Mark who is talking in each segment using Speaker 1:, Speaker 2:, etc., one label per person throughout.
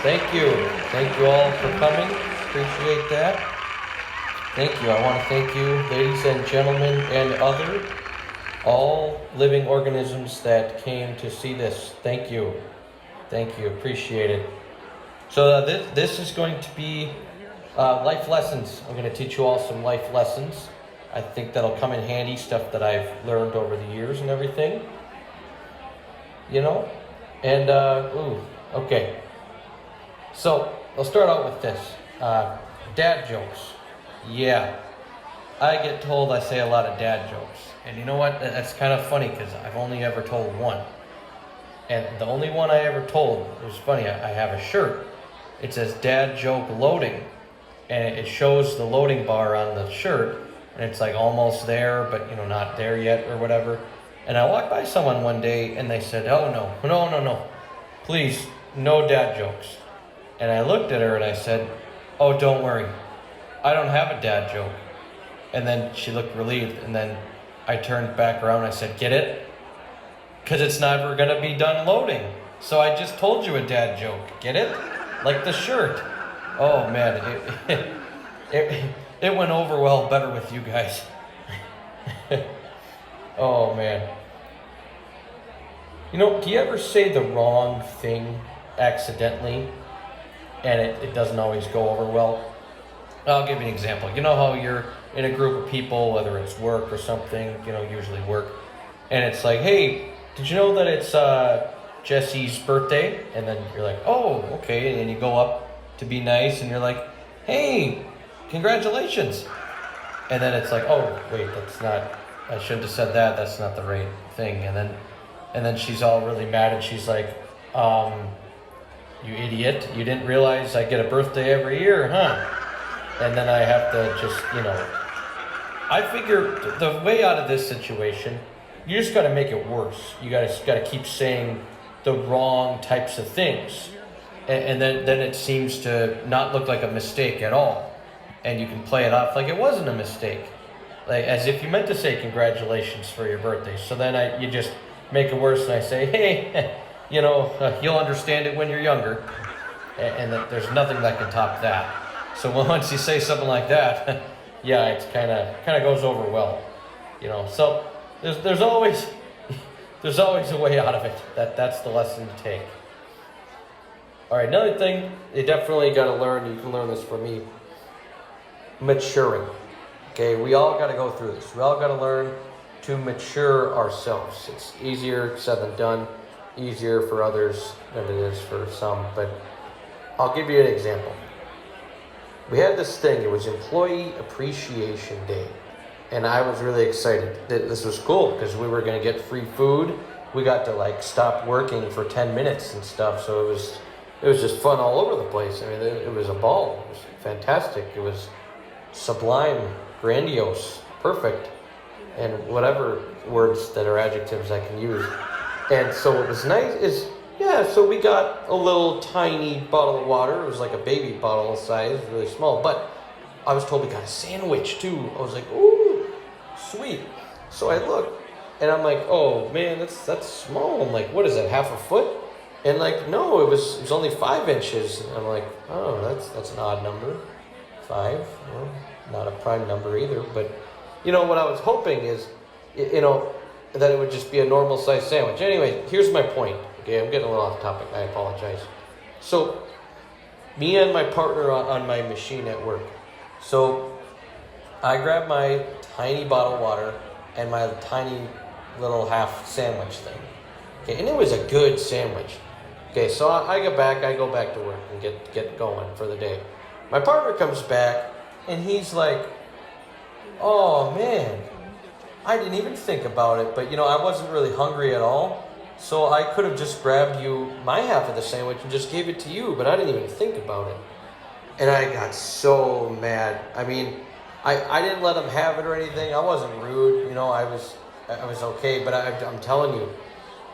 Speaker 1: Thank you. Thank you all for coming. Appreciate that. Thank you. I want to thank you, ladies and gentlemen, and all living organisms that came to see this. Thank you. Thank you. Appreciate it. So this is going to be life lessons. I'm going to teach you all some life lessons. I think that'll come in handy, stuff that I've learned over the years and everything. And, okay. So, I'll start out with this. Dad jokes. Yeah. I get told I say a lot of dad jokes. And you know what? That's kind of funny because I've only ever told one. And the only one I ever told, it was funny, I have a shirt. It says dad joke loading. And it shows the loading bar on the shirt. And it's like almost there, but not there yet or whatever. And I walked by someone one day and they said, oh no. Please, no dad jokes. And I looked at her and I said, oh, don't worry. I don't have a dad joke. And then she looked relieved. And then I turned back around and I said, get it? Because it's never going to be done loading. So I just told you a dad joke. Get it? Like the shirt. Oh, man. It went over well better with you guys. Oh, man. Do you ever say the wrong thing accidentally and it doesn't always go over well? I'll give you an example. You know how you're in a group of people, whether it's work or something, usually work, and it's like, hey, did you know that it's Jesse's birthday? And then you're like, oh, okay, and then you go up to be nice and you're like, hey, congratulations. And then it's like, oh, wait, that's not, I shouldn't have said that, that's not the right thing. And then she's all really mad and she's like, you idiot, you didn't realize I get a birthday every year, huh? And then I have to just, I figure the way out of this situation, you just got to make it worse. You got to keep saying the wrong types of things. And then it seems to not look like a mistake at all. And you can play it off like it wasn't a mistake. Like as if you meant to say congratulations for your birthday. So then you just make it worse and I say, hey, you'll understand it when you're younger. And there's nothing that can top that. So once you say something like that, yeah, it's kind of goes over well. So there's always a way out of it. That's the lesson to take. All right, another thing you definitely got to learn, you can learn this from me, maturing. Okay, we all got to go through this. We all got to learn to mature ourselves. It's easier said than done, easier for others than it is for some, but I'll give you an example. We had this thing, it was Employee Appreciation Day, and I was really excited. This was cool because we were going to get free food. We got to stop working for 10 minutes and stuff, so it was just fun all over the place. I mean, it was a ball. It was fantastic. It was sublime, grandiose, perfect, and whatever words that are adjectives I can use. And so what was nice is, so we got a little tiny bottle of water. It was like a baby bottle size, really small. But I was told we got a sandwich too. I was like, ooh, sweet. So I looked, and I'm like, oh man, that's small. I'm like, what is that, half a foot? And no, it was only 5 inches. And I'm like, oh, that's an odd number. 5, well, not a prime number either. But what I was hoping is, that it would just be a normal size sandwich. Anyway, here's my point. Okay, I'm getting a little off topic. I apologize. So, me and my partner on my machine at work. So, I grabbed my tiny bottle of water and my tiny little half sandwich thing. Okay, and it was a good sandwich. Okay, so I go back to work and get going for the day. My partner comes back and he's like, oh man, I didn't even think about it, but I wasn't really hungry at all. So I could have just grabbed you my half of the sandwich and just gave it to you, but I didn't even think about it. And I got so mad. I mean, I didn't let him have it or anything. I wasn't rude, I was okay, but I'm telling you,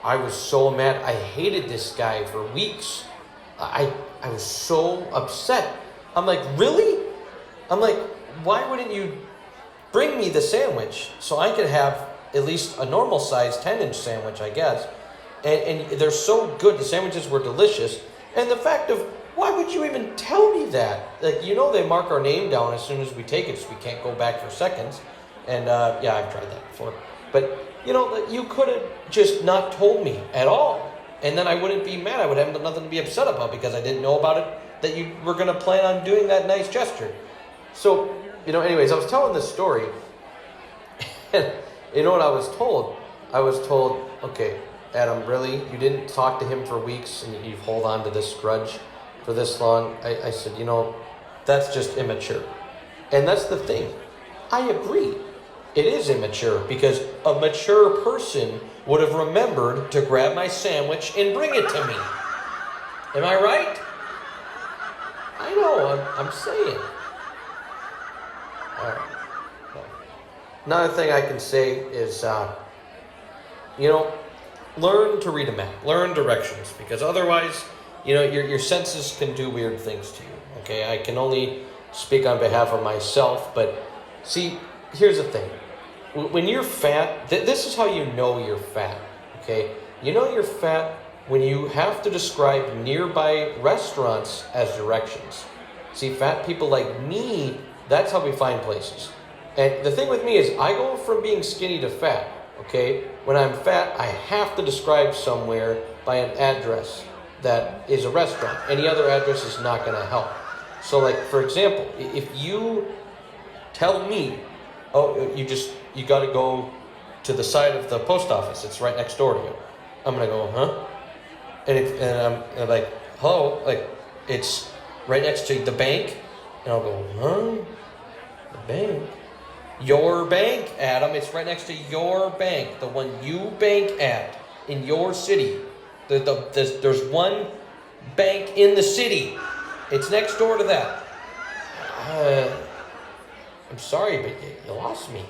Speaker 1: I was so mad. I hated this guy for weeks. I was so upset. I'm like, really? I'm like, why wouldn't you bring me the sandwich so I could have at least a normal size 10-inch sandwich, I guess. And they're so good. The sandwiches were delicious. And the fact of why would you even tell me that? Like, they mark our name down as soon as we take it, so we can't go back for seconds. And yeah, I've tried that before. But, you could have just not told me at all. And then I wouldn't be mad. I would have nothing to be upset about because I didn't know about it, that you were going to plan on doing that nice gesture. So, anyways, I was telling this story. And you know what I was told? I was told, okay, Adam, really? You didn't talk to him for weeks and you hold on to this grudge for this long? I said, that's just immature. And that's the thing. I agree. It is immature because a mature person would have remembered to grab my sandwich and bring it to me. Am I right? I know, I'm saying. All right. Well, another thing I can say is, learn to read a map. Learn directions, because otherwise, your senses can do weird things to you. Okay, I can only speak on behalf of myself, but see, here's the thing. When you're fat, this is how you know you're fat, okay? You know you're fat when you have to describe nearby restaurants as directions. See, fat people like me, that's how we find places. And the thing with me is I go from being skinny to fat, okay? When I'm fat, I have to describe somewhere by an address that is a restaurant. Any other address is not going to help. So, like, for example, if you tell me, oh, you got to go to the side of the post office, it's right next door to you. I'm going to go, huh? And I'm like, hello? Like, it's right next to the bank? And I'll go, huh? The bank? Your bank, Adam. It's right next to your bank, the one you bank at in your city. There's one bank in the city. It's next door to that. I'm sorry, but you lost me.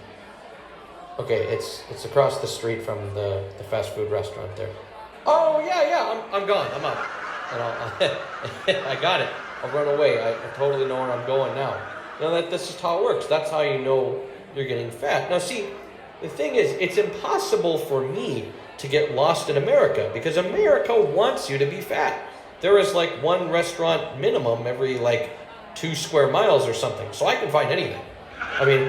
Speaker 1: Okay, it's across the street from the fast food restaurant there. Oh, yeah, I'm gone. I'm out. And I got it. I'll run away. I totally know where I'm going now. This is how it works. That's how you know you're getting fat. Now, see, the thing is, it's impossible for me to get lost in America because America wants you to be fat. There is like one restaurant minimum every 2 square miles or something, so I can find anything. I mean,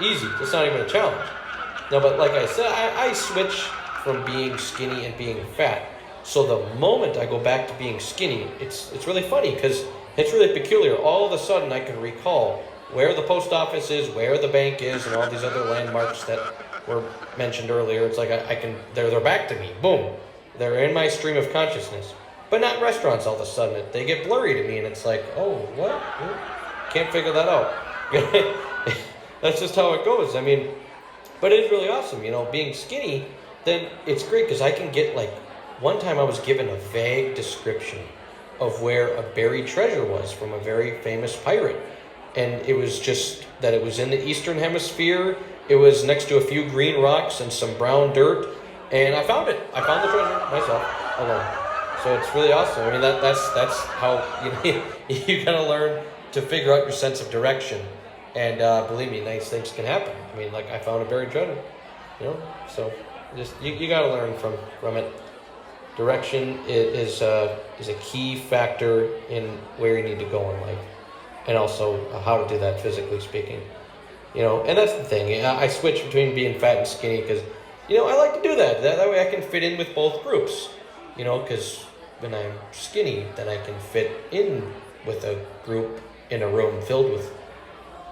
Speaker 1: easy. It's not even a challenge. No, but like I said, I switch from being skinny and being fat. So the moment I go back to being skinny, it's really funny because it's really peculiar. All of a sudden, I can recall where the post office is, where the bank is, and all these other landmarks that were mentioned earlier. It's like they're back to me. Boom. They're in my stream of consciousness. But not restaurants all of a sudden. They get blurry to me, and it's like, oh, what? Can't figure that out. That's just how it goes. I mean, but it's really awesome, being skinny, then it's great because I can get one time I was given a vague description of where a buried treasure was from a very famous pirate. And it was just that it was in the Eastern Hemisphere. It was next to a few green rocks and some brown dirt. And I found it. I found the treasure myself, alone. So it's really awesome. I mean, that's how you gotta learn to figure out your sense of direction. And believe me, nice things can happen. I mean, I found a buried treasure, So just you gotta learn from it. Direction is a key factor in where you need to go in life, and also how to do that physically speaking. And that's the thing. I switch between being fat and skinny because, I like to do that. That way I can fit in with both groups. Because when I'm skinny, then I can fit in with a group in a room filled with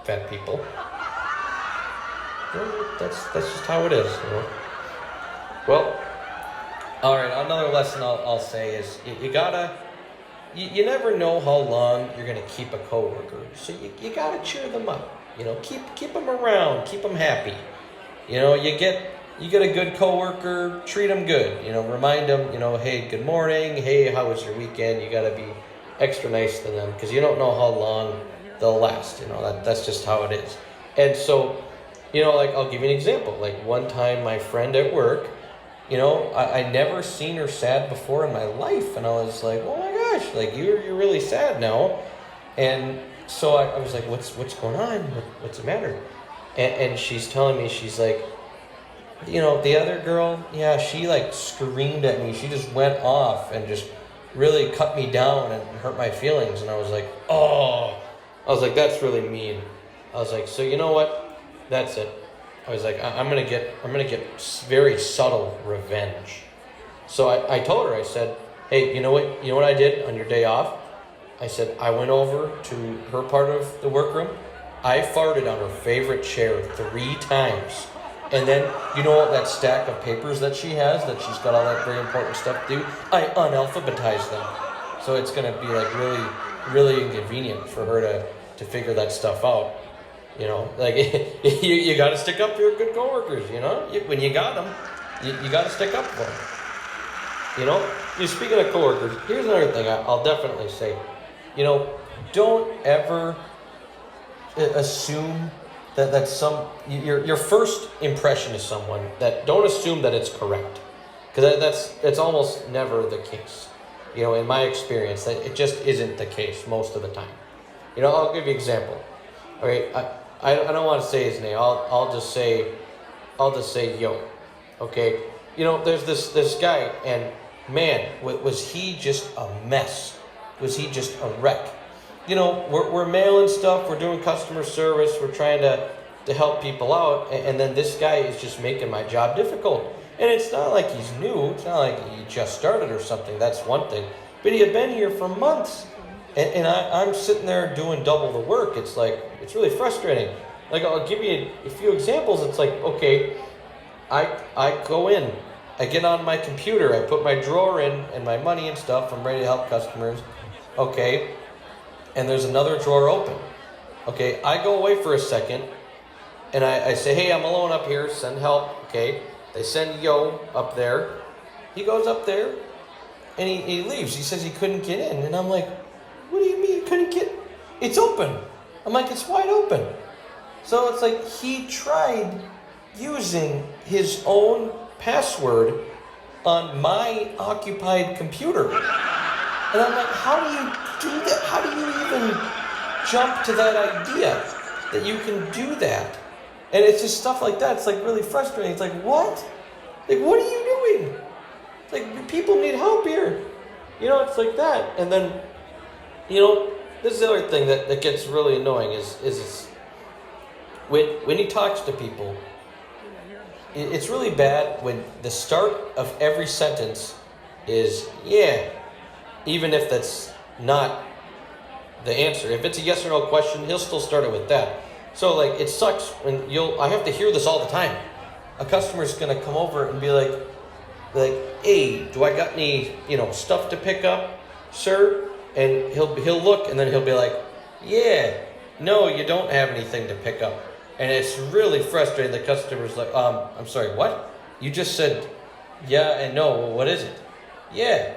Speaker 1: fat people. That's just how it is. Well, all right. Another lesson I'll say is you never know how long you're gonna keep a coworker, so you gotta cheer them up. Keep them around, keep them happy. You get a good coworker, treat them good. Remind them, hey, good morning. Hey, how was your weekend? You gotta be extra nice to them because you don't know how long they'll last. That's just how it is. And so, I'll give you an example. One time, my friend at work, I never seen her sad before in my life, and I was like, oh my gosh, you're really sad now. And so I was like, what's going on? What's the matter? And she's telling me, she's like, the other girl, yeah, she screamed at me. She just went off and just really cut me down and hurt my feelings. And I was like, oh, I was like, that's really mean. I was like, so you know what? That's it. I was like, I'm gonna get very subtle revenge. So I told her, I said, hey, you know what I did on your day off? I said, I went over to her part of the workroom. I farted on her favorite chair 3 times. And then, you know that stack of papers that she has, that she's got all that very important stuff to do? I unalphabetized them. So it's going to be like really, really inconvenient for her to figure that stuff out. You know, like you got to stick up for your good coworkers, you know? When you got them, you got to stick up for them. You know, speaking of coworkers, here's another thing I'll definitely say. You know, don't ever assume that your first impression of someone, that don't assume that it's correct, because it's almost never the case. You know, in my experience, that it just isn't the case most of the time. You know, I'll give you an example. Okay, I don't want to say his name. I'll just say Yo. Okay, you know, there's this guy, and man, was he just a mess? Was he just a wreck? You know, we're mailing stuff, we're doing customer service, we're trying to help people out, and then this guy is just making my job difficult. And it's not like he's new, it's not like he just started or something, that's one thing. But he had been here for months, and I'm sitting there doing double the work. It's like, it's really frustrating. Like, I'll give you a few examples. It's like, okay, I go in, I get on my computer, I put my drawer in and my money and stuff, I'm ready to help customers. Okay, and there's another drawer open. Okay, I go away for a second, and I say, hey, I'm alone up here, send help. Okay, they send Yo up there. He goes up there, and he leaves. He says he couldn't get in, and I'm like, what do you mean you couldn't get? It's open. I'm like, it's wide open. So it's like he tried using his own password on my occupied computer. And I'm like, how do you do that? How do you even jump to that idea that you can do that? And it's just stuff like that. It's like really frustrating. It's like, what? Like, what are you doing? It's like, people need help here. You know, it's like that. And then, you know, this is the other thing that gets really annoying is when he talks to people, it's really bad when the start of every sentence is, yeah, even if that's not the answer. If it's a yes or no question, he'll still start it with that. So like, it sucks when I have to hear this all the time. A customer's gonna come over and be like, hey, do I got any, stuff to pick up, sir? And he'll look, and then he'll be like, yeah, no, you don't have anything to pick up. And it's really frustrating. The customer's like, I'm sorry, what? You just said yeah and no, what is it? Yeah,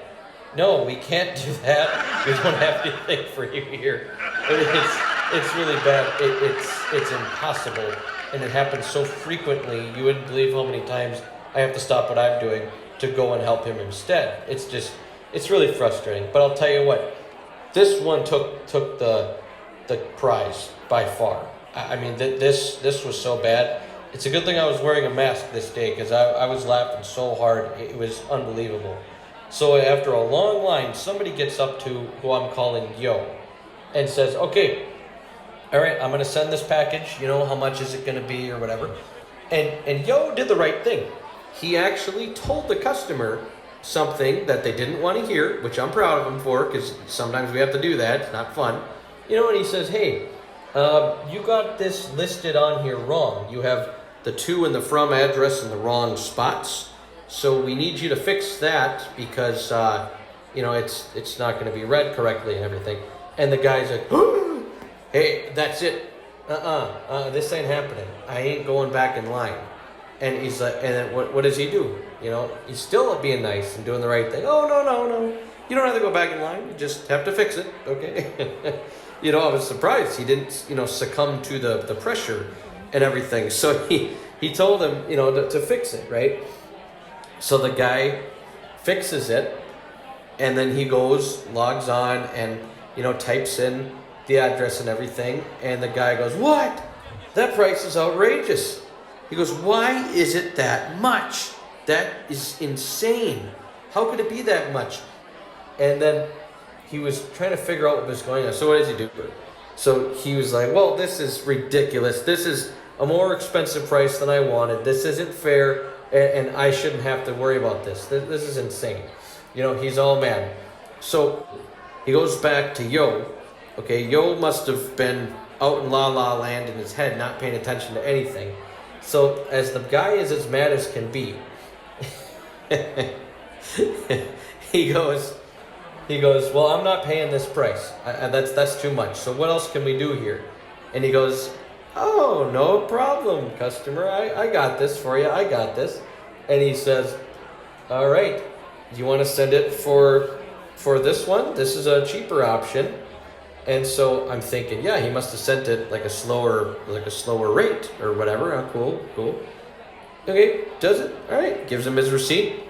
Speaker 1: no, we can't do that. We don't have anything for you here. It's really bad. It's impossible. And it happens so frequently, you wouldn't believe how many times I have to stop what I'm doing to go and help him instead. It's really frustrating. But I'll tell you what, this one took the prize by far. I mean, this was so bad. It's a good thing I was wearing a mask this day, because I was laughing so hard. It was unbelievable. So after a long line, somebody gets up to who I'm calling Yo and says, okay, all right, I'm going to send this package. You know, how much is it going to be or whatever? And Yo did the right thing. He actually told the customer something that they didn't want to hear, which I'm proud of him for, because sometimes we have to do that. It's not fun. You know, and he says, hey, you got this listed on here wrong. You have the to and the from address in the wrong spots. So we need you to fix that because, it's not going to be read correctly and everything. And the guy's like, hey, that's it. This ain't happening. I ain't going back in line. And he's like, and then what does he do? You know, he's still being nice and doing the right thing. Oh, no. You don't have to go back in line. You just have to fix it. Okay. I was surprised he didn't, succumb to the pressure and everything. So he told him, to fix it, right? So the guy fixes it, and then he logs on, and, types in the address and everything. And the guy goes, what? That price is outrageous. He goes, why is it that much? That is insane. How could it be that much? And then he was trying to figure out what was going on. So what does he do? So he was like, well, this is ridiculous. This is a more expensive price than I wanted. This isn't fair, and I shouldn't have to worry about this. This is insane. He's all mad. So he goes back to Yo. Okay, Yo must have been out in La La Land in his head, not paying attention to anything. So as the guy is as mad as can be, he goes, well, I'm not paying this price. That's too much. So what else can we do here? And he goes, oh, no problem, customer. I got this for you. I got this. And he says, all right, do you want to send it for this one? This is a cheaper option. And so I'm thinking, yeah, he must have sent it like a slower rate or whatever. Oh, cool. Okay, does it? All right, gives him his receipt.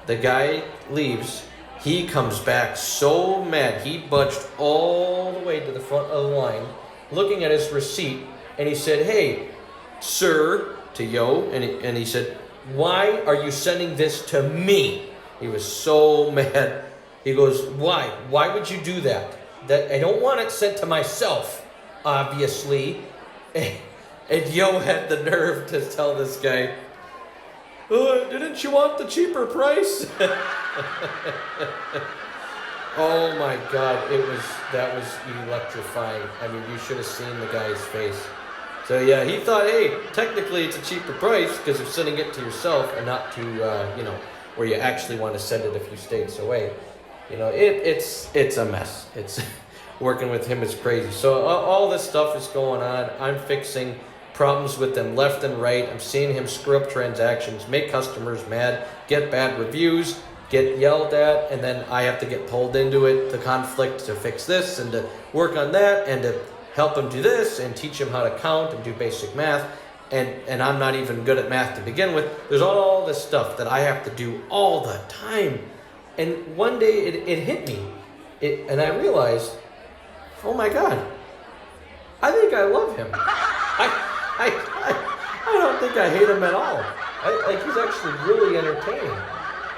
Speaker 1: The guy leaves. He comes back so mad. He budged all the way to the front of the line, looking at his receipt, and he said, hey, sir, to Yo, and he said, why are you sending this to me? He was so mad. He goes, why? Why would you do that? That I don't want it sent to myself, obviously. And Yo had the nerve to tell this guy, didn't you want the cheaper price? Oh my God, that was electrifying. I mean, you should have seen the guy's face. So yeah, he thought, hey, technically it's a cheaper price because you're sending it to yourself and not to, where you actually want to send it a few states away. It's a mess. It's working with him is crazy. So all this stuff is going on. I'm fixing problems with them left and right. I'm seeing him screw up transactions, make customers mad, get bad reviews, get yelled at, and then I have to get pulled into it, the conflict to fix this and to work on that and to help him do this and teach him how to count and do basic math. And I'm not even good at math to begin with. There's all this stuff that I have to do all the time. And one day it hit me, and I realized, oh my God, I think I love him. I don't think I hate him at all. He's actually really entertaining.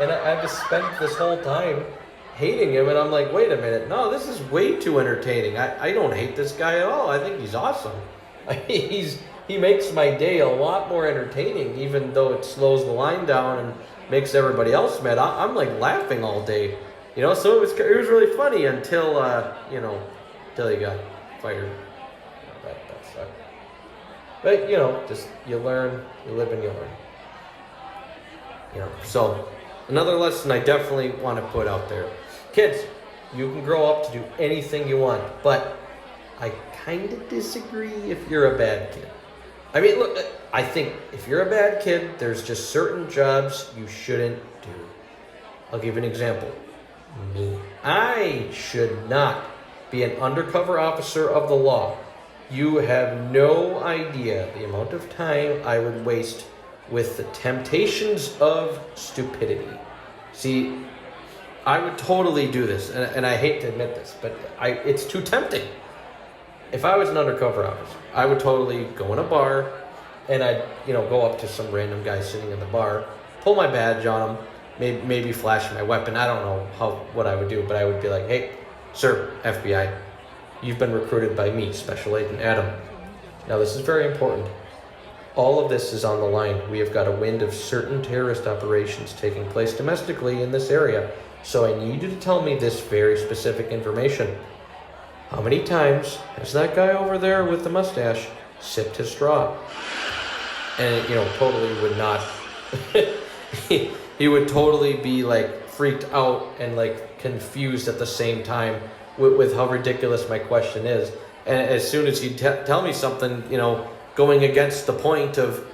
Speaker 1: And I've just spent this whole time hating him, and I'm like, wait a minute, no, this is way too entertaining. I don't hate this guy at all. I think he's awesome. He makes my day a lot more entertaining, even though it slows the line down and makes everybody else mad. I'm like laughing all day, So it was really funny until until he got fired. That sucked. But just you learn, you live and you learn. So another lesson I definitely want to put out there, kids, you can grow up to do anything you want, but I kind of disagree if you're a bad kid. I mean, look, I think if you're a bad kid, there's just certain jobs you shouldn't do. I'll give you an example. Me. I should not be an undercover officer of the law. You have no idea the amount of time I would waste with the temptations of stupidity. See, I would totally do this, and I hate to admit this, but it's too tempting. If I was an undercover officer, I would totally go in a bar, and I'd go up to some random guy sitting in the bar, pull my badge on him, maybe flash my weapon. I don't know what I would do, but I would be like, hey, sir, FBI, you've been recruited by me, Special Agent Adam. Now this is very important. All of this is on the line. We have got a wind of certain terrorist operations taking place domestically in this area, so I need you to tell me this very specific information. How many times has that guy over there with the mustache sipped his straw? And totally would not. he would totally be like freaked out and like confused at the same time with how ridiculous my question is. And as soon as he'd tell me something, going against the point of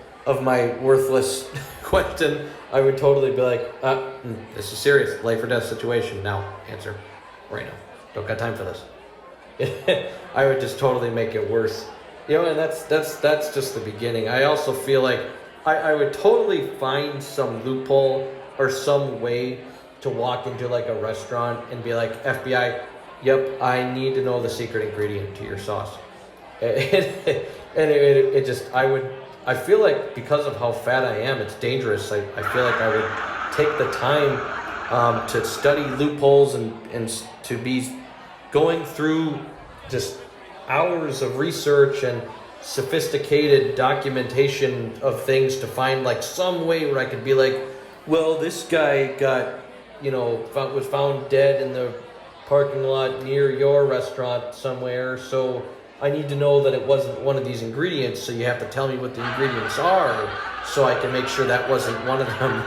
Speaker 1: my worthless question, I would totally be like, this is serious, life or death situation. Now, answer right now. Don't got time for this. I would just totally make it worse. And that's just the beginning. I also feel like I would totally find some loophole or some way to walk into like a restaurant and be like, FBI, yep, I need to know the secret ingredient to your sauce. I feel like because of how fat I am, it's dangerous. I feel like I would take the time to study loopholes and to be going through just hours of research and sophisticated documentation of things to find like some way where I could be like, well, this guy got, was found dead in the parking lot near your restaurant somewhere, so I need to know that it wasn't one of these ingredients, so you have to tell me what the ingredients are so I can make sure that wasn't one of them.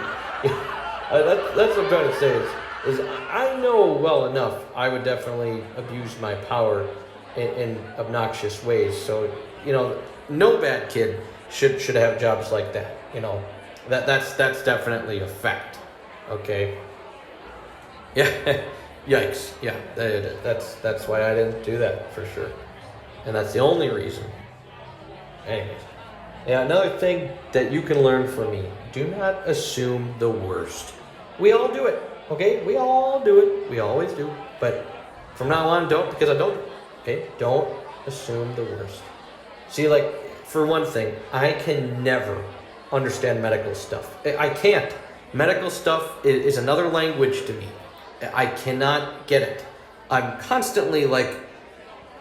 Speaker 1: That's what I'm trying to say is I know well enough I would definitely abuse my power in obnoxious ways. So, no bad kid should have jobs like that. That's definitely a fact. Okay. Yeah. Yikes. Yeah. That's why I didn't do that for sure. And that's the only reason. Anyways. Yeah, another thing that you can learn from me, do not assume the worst. We all do it, okay? We all do it. We always do. But from now on, don't, because I don't. Okay? Don't assume the worst. See, for one thing, I can never understand medical stuff. I can't. Medical stuff is another language to me. I cannot get it. I'm constantly what?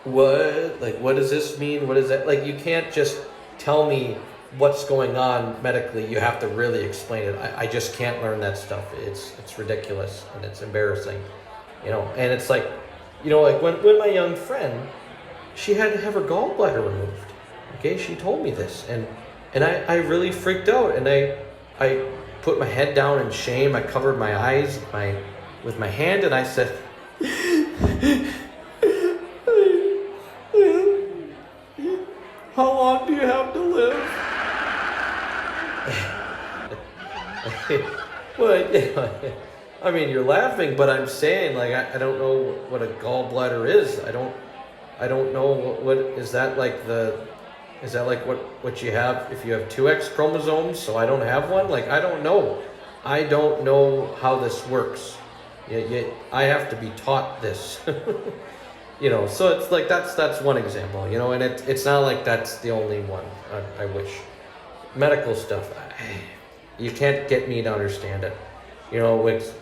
Speaker 1: What does this mean? What is that? You can't just tell me what's going on medically. You have to really explain it. I just can't learn that stuff. It's ridiculous and it's embarrassing, and it's when my young friend, she had to have her gallbladder removed. Okay, she told me this, and I really freaked out, and I put my head down in shame. I covered my eyes with my hand, and I said, how long do you have to live? Well, I mean, you're laughing, but I'm saying, I don't know what a gallbladder is. I don't know what is that is that what you have if you have 2X chromosomes, so I don't have one? I don't know. I don't know how this works. I have to be taught this. So it's that's one example, and it's not like that's the only one. I wish. Medical stuff, you can't get me to understand it. It's,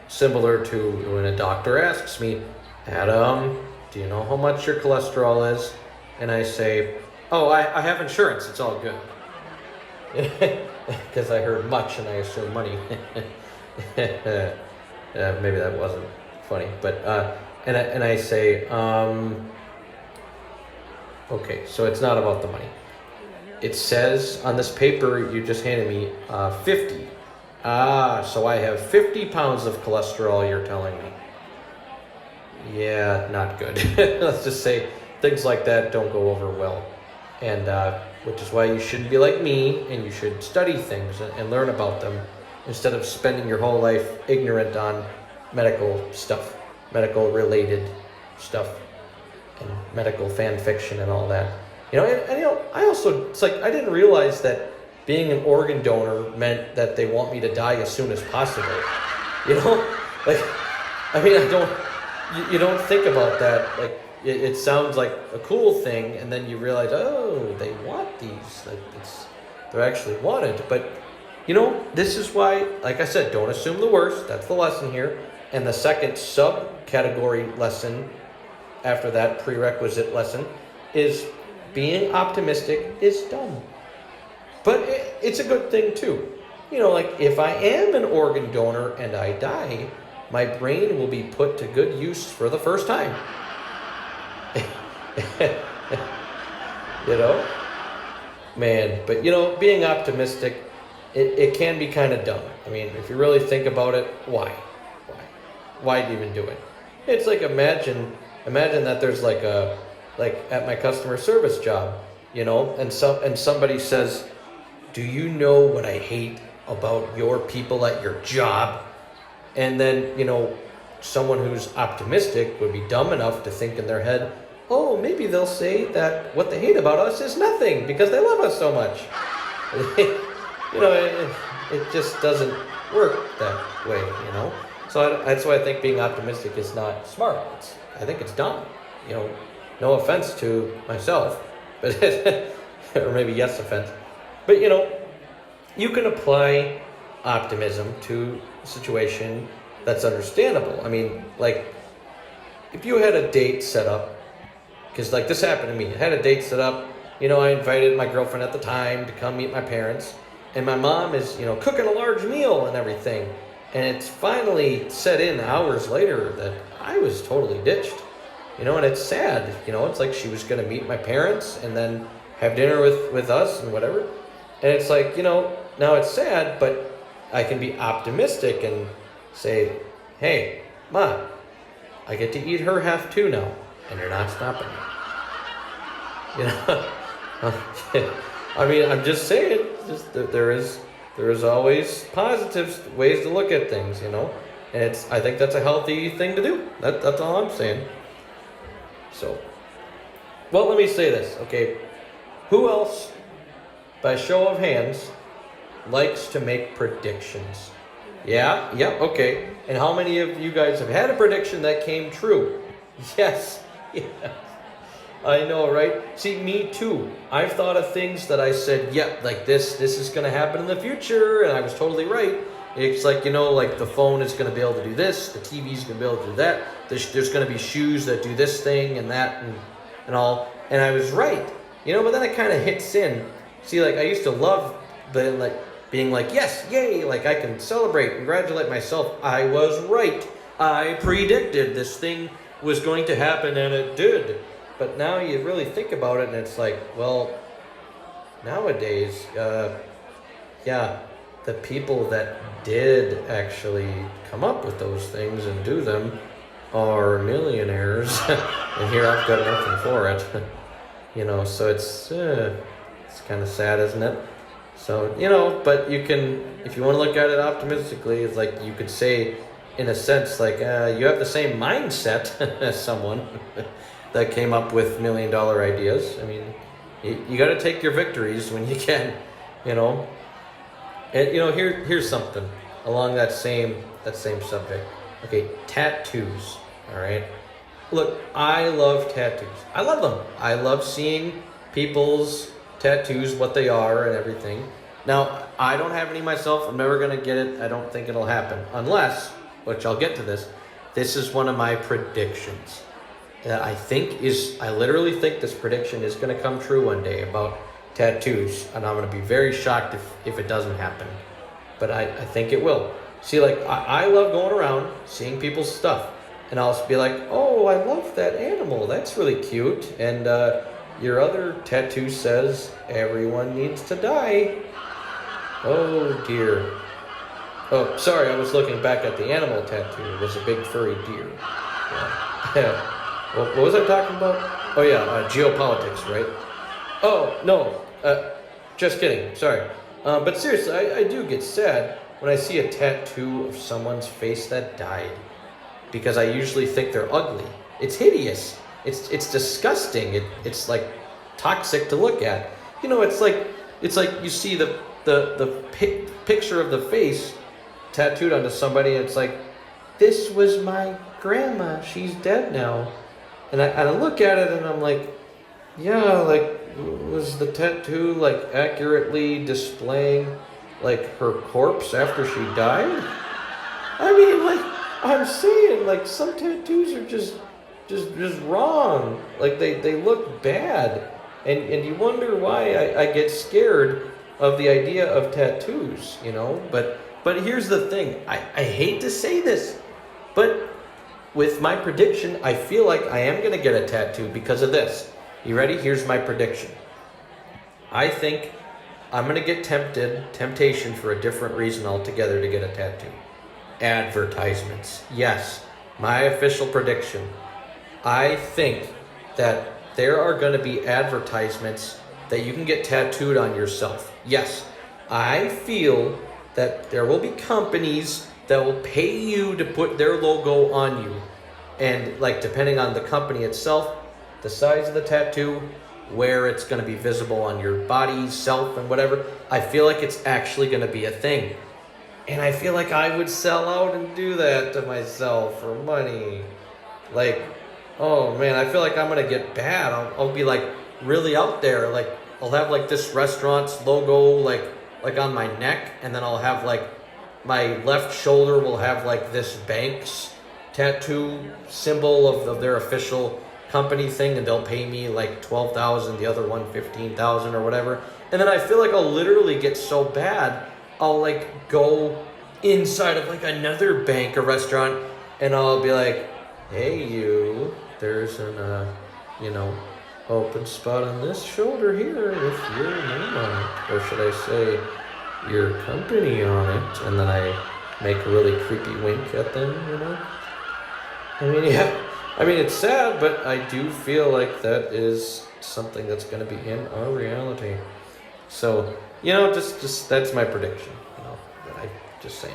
Speaker 1: similar to when a doctor asks me, Adam, do you know how much your cholesterol is? And I say, oh, I have insurance, it's all good. Because I heard much and I assume money. Maybe that wasn't funny, but and I say, okay, so it's not about the money. It says on this paper you just handed me 50. So I have 50 pounds of cholesterol, you're telling me. Yeah, not good. Let's just say things like that don't go over well. And which is why you shouldn't be like me, and you should study things and learn about them instead of spending your whole life ignorant on medical stuff, medical related stuff, and medical fan fiction and all that. I also, I didn't realize that being an organ donor meant that they want me to die as soon as possible. You don't think about that. It sounds like a cool thing, and then you realize, oh, they want these. They're actually wanted. But, this is why, like I said, don't assume the worst. That's the lesson here. And the second subcategory lesson after that prerequisite lesson is being optimistic is dumb. But it's a good thing too. If I am an organ donor and I die, my brain will be put to good use for the first time. Man, but being optimistic, it can be kind of dumb. I mean, if you really think about it, why even do it? It's imagine that there's at my customer service job, and somebody says, do you know what I hate about your people at your job? And then, someone who's optimistic would be dumb enough to think in their head, oh, maybe they'll say that what they hate about us is nothing because they love us so much. It just doesn't work that way, So that's why I think being optimistic is not smart. I think it's dumb. No offense to myself, but or maybe yes offense. But you can apply optimism to a situation that's understandable. I mean, like, if you had a date set up, because like this happened to me, I had a date set up, I invited my girlfriend at the time to come meet my parents, and my mom is, cooking a large meal and everything, and it's finally set in hours later that I was totally ditched, and it's sad, it's like she was going to meet my parents and then have dinner with us and whatever, and it's like, now it's sad, but I can be optimistic and say, hey, Ma, I get to eat her half too now, and you're not stopping me. I mean, I'm just saying, there is always positive ways to look at things, and I think that's a healthy thing to do. That's all I'm saying. So, well, let me say this, okay? Who else, by show of hands, likes to make predictions? Yeah, okay. And how many of you guys have had a prediction that came true? Yes. I know, right? See, me too. I've thought of things that I said, like this is going to happen in the future, and I was totally right. It's like, like the phone is going to be able to do this, the TV is going to be able to do that, there's going to be shoes that do this thing and that and all, and I was right. But then it kind of hits in. See, like, I used to love being like, yes, yay, like I can celebrate, congratulate myself. I was right. I predicted this thing was going to happen, and it did. But now you really think about it, and it's like, well, nowadays, the people that did actually come up with those things and do them are millionaires, and here I've got nothing for it. So it's kind of sad, isn't it? So, but you can, if you want to look at it optimistically, it's like you could say, in a sense, like, you have the same mindset as someone that came up with $1 million ideas. I mean, you got to take your victories when you can, And, here's something along that same subject. Okay, tattoos, all right? Look, I love tattoos. I love them. I love seeing people's tattoos, what they are and everything. Now, I don't have any myself. I'm never going to get it. I don't think it'll happen. Unless, which I'll get to this is one of my predictions. I literally think this prediction is going to come true one day about tattoos. And I'm going to be very shocked if it doesn't happen. But I think it will. See, like, I love going around, seeing people's stuff. And I'll be like, oh, I love that animal. That's really cute. And your other tattoo says, everyone needs to die. Oh, dear. Oh, sorry, I was looking back at the animal tattoo. It was a big furry deer. Yeah. What was I talking about? Oh, yeah, geopolitics, right? Oh, no, just kidding, sorry. But seriously, I do get sad when I see a tattoo of someone's face that died. Because I usually think they're ugly. It's hideous. It's disgusting. It's like toxic to look at. It's like you see the picture of the face tattooed onto somebody, and it's like, this was my grandma. She's dead now. And I look at it and I'm like, yeah, like, was the tattoo like accurately displaying like her corpse after she died? I mean, like, I'm saying, like, some tattoos are just wrong. Like, they look bad. And you wonder why I get scared of the idea of tattoos, But here's the thing. I hate to say this, but with my prediction, I feel like I am going to get a tattoo because of this. You ready? Here's my prediction. I think I'm going to get temptation for a different reason altogether to get a tattoo. Advertisements. Yes, my official prediction. I think that there are going to be advertisements that you can get tattooed on yourself. Yes, I feel that there will be companies that will pay you to put their logo on you. And like, depending on the company itself, the size of the tattoo, where it's going to be visible on your body, self, and whatever, I feel like it's actually going to be a thing. And I feel like I would sell out and do that to myself for money. Like, oh man, I feel like I'm going to get bad. I'll be like really out there. Like, I'll have like this restaurant's logo like on my neck, and then I'll have like my left shoulder will have like this bank's tattoo symbol of their official company thing, and they'll pay me like 12,000, the other one 15,000 or whatever. And then I feel like I'll literally get so bad, I'll like go inside of like another bank or restaurant, and I'll be like, hey you, there's an open spot on this shoulder here with your name on it, or should I say your company on it, and then I make a really creepy wink at them, I mean, it's sad, but I do feel like that is something that's going to be in our reality. So, just that's my prediction. I just saying.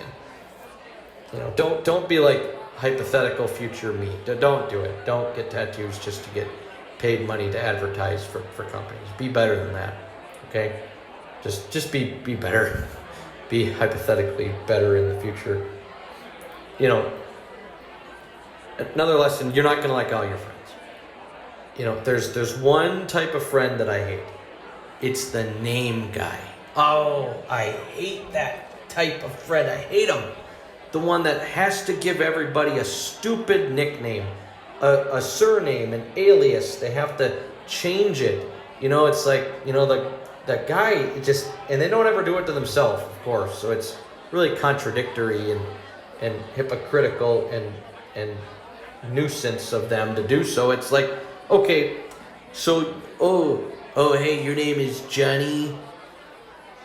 Speaker 1: Don't be like hypothetical future me. Don't do it. Don't get tattoos just to get paid money to advertise for companies. Be better than that. Okay? Just be better. Be hypothetically better in the future. Another lesson, you're not going to like all your friends. There's one type of friend that I hate. It's the name guy. Oh, I hate that type of friend. I hate him. The one that has to give everybody a stupid nickname, a surname, an alias. They have to change it. It's like, that guy and they don't ever do it to themselves, of course. So it's really contradictory and hypocritical and nuisance of them to do so. It's like, okay, so, hey, your name is Johnny,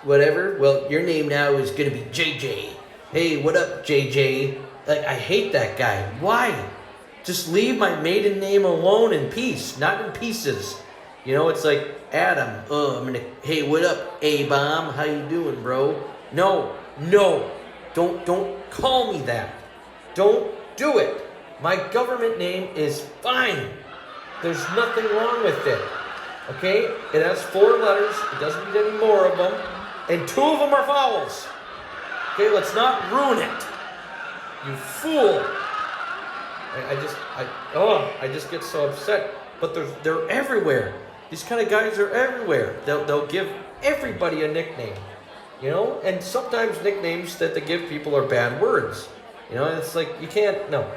Speaker 1: whatever. Well, your name now is going to be JJ. Hey, what up, JJ? Like, I hate that guy. Why? Just leave my maiden name alone in peace, not in pieces. It's like, Adam, hey, what up, A-Bomb? How you doing, bro? No, don't call me that. Don't do it. My government name is fine. There's nothing wrong with it. Okay? It has 4 letters. It doesn't need any more of them. And 2 of them are vowels. Okay, let's not ruin it. You fool. I just get so upset. But they're everywhere. These kind of guys are everywhere. They'll give everybody a nickname. And sometimes nicknames that they give people are bad words. It's like you can't, no.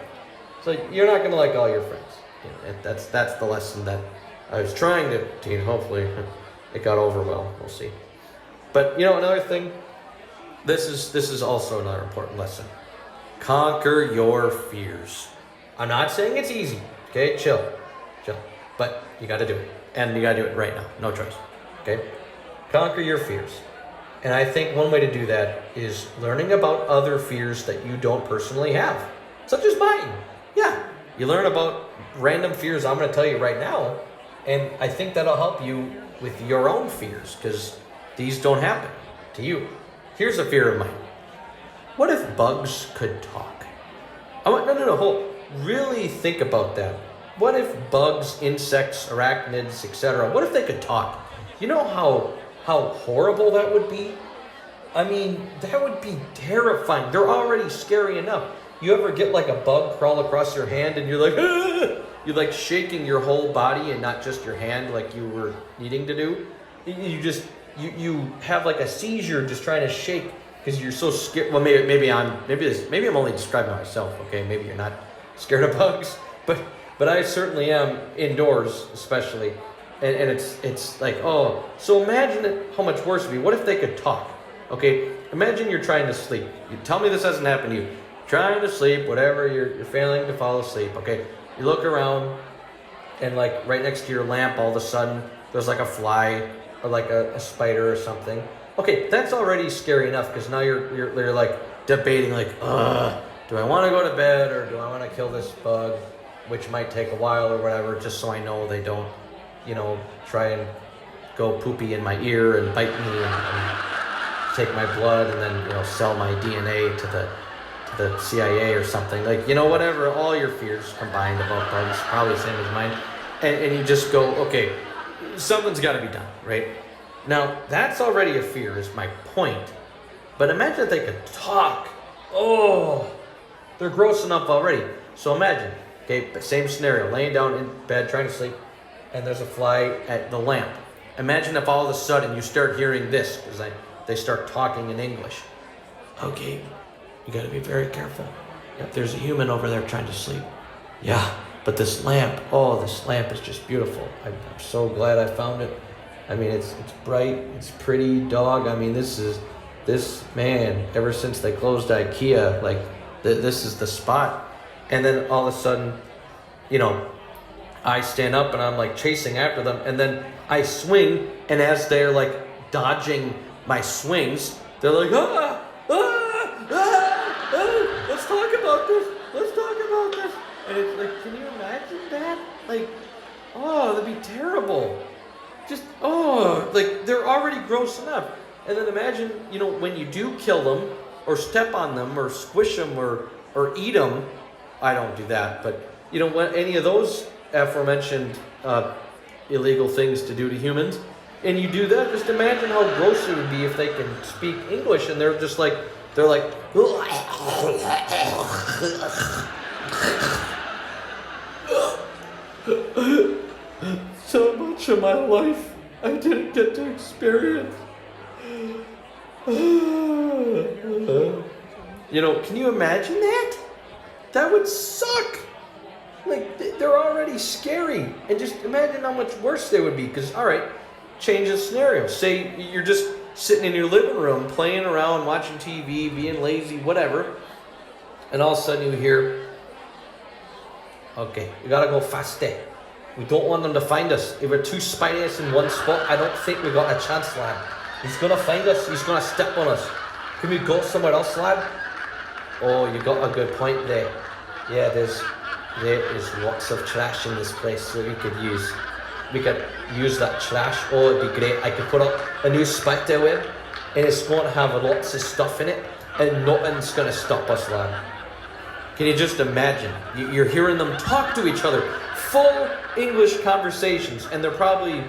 Speaker 1: So you're not going to like all your friends. That's the lesson that I was trying to teach. Hopefully it got over well. We'll see. But another thing, this is also another important lesson. Conquer your fears. I'm not saying it's easy. Okay, chill. But you got to do it. And you got to do it right now. No choice. Okay? Conquer your fears. And I think one way to do that is learning about other fears that you don't personally have, such as mine. Yeah, you learn about random fears I'm going to tell you right now, and I think that'll help you with your own fears, because these don't happen to you. Here's a fear of mine. What if bugs could talk? Hold. Really think about that. What if bugs, insects, arachnids, etc., what if they could talk? You know how horrible that would be? I mean, that would be terrifying. They're already scary enough. You ever get like a bug crawl across your hand and you're like, ah! You're like shaking your whole body and not just your hand like you were needing to do? You have like a seizure just trying to shake because you're so scared. Well, maybe I'm only describing myself. Okay, maybe you're not scared of bugs, but I certainly am indoors, especially. And it's like, oh, so imagine how much worse it would be. What if they could talk? Okay, imagine you're trying to sleep. You tell me this hasn't happened to you. Trying to sleep, whatever, you're failing to fall asleep. Okay, you look around, and like right next to your lamp, all of a sudden there's like a fly or like a spider or something. Okay, that's already scary enough because now you're like debating like, do I want to go to bed or do I want to kill this bug, which might take a while or whatever, just so I know they don't, try and go poopy in my ear and bite me and take my blood and then, sell my DNA to the CIA or something. Like, whatever, all your fears combined about bugs, probably the same as mine. And you just go, okay, something's got to be done, right? Now, that's already a fear, is my point. But imagine if they could talk. Oh, they're gross enough already. So imagine, okay, same scenario, laying down in bed, trying to sleep, and there's a fly at the lamp. Imagine if all of a sudden you start hearing this, because they start talking in English. Okay, You got to be very careful. Yep, there's a human over there trying to sleep. Yeah, but this lamp is just beautiful. I'm so glad I found it. I mean, it's bright, it's pretty, dog. I mean, this man, ever since they closed IKEA, like, this is the spot. And then all of a sudden, I stand up and I'm like chasing after them, and then I swing, and as they're like dodging my swings, they're like, let's talk about this. And it's like, can you imagine that? Like, that'd be terrible. Just, like, they're already gross enough. And then imagine, when you do kill them, or step on them, or squish them, or eat them. I don't do that, but, when any of those aforementioned illegal things to do to humans, and you do that, just imagine how gross it would be if they can speak English, and they're like, so much of my life I didn't get to experience. Can you imagine that? That would suck. Like, they're already scary. And just imagine how much worse they would be. Because, all right, change the scenario. Say you're just sitting in your living room, playing around, watching TV, being lazy, whatever. And all of a sudden you hear, okay, we gotta go faster. We don't want them to find us. If we're too spiders in one spot, I don't think we got a chance, lad. He's gonna find us. He's gonna step on us. Can we go somewhere else, lad? Oh, you got a good point there. Yeah, there is lots of trash in this place that we could use. We could use that trash. Oh, it'd be great. I could put up a new spider web, and it's going to have lots of stuff in it, and nothing's going to stop us, lad. Can you just imagine? You're hearing them talk to each other, full English conversations, and they're probably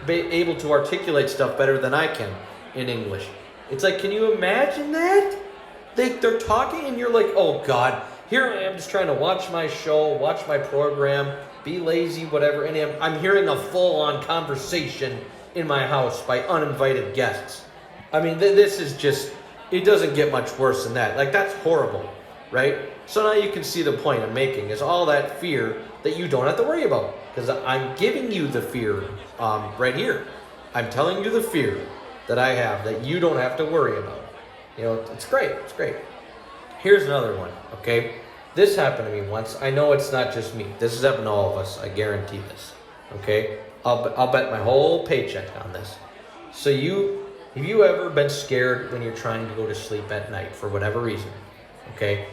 Speaker 1: able to articulate stuff better than I can in English. It's like, can you imagine that? They're talking, and you're like, oh God, here I am just trying to watch my show, watch my program, be lazy, whatever, and I'm hearing a full-on conversation in my house by uninvited guests. I mean, this is just, it doesn't get much worse than that. Like, that's horrible, right? So now you can see the point I'm making is all that fear that you don't have to worry about. Because I'm giving you the fear right here. I'm telling you the fear that I have that you don't have to worry about. It's great. It's great. Here's another one, okay? This happened to me once. I know it's not just me. This has happened to all of us. I guarantee this, okay? I'll bet my whole paycheck on this. So have you ever been scared when you're trying to go to sleep at night for whatever reason, okay?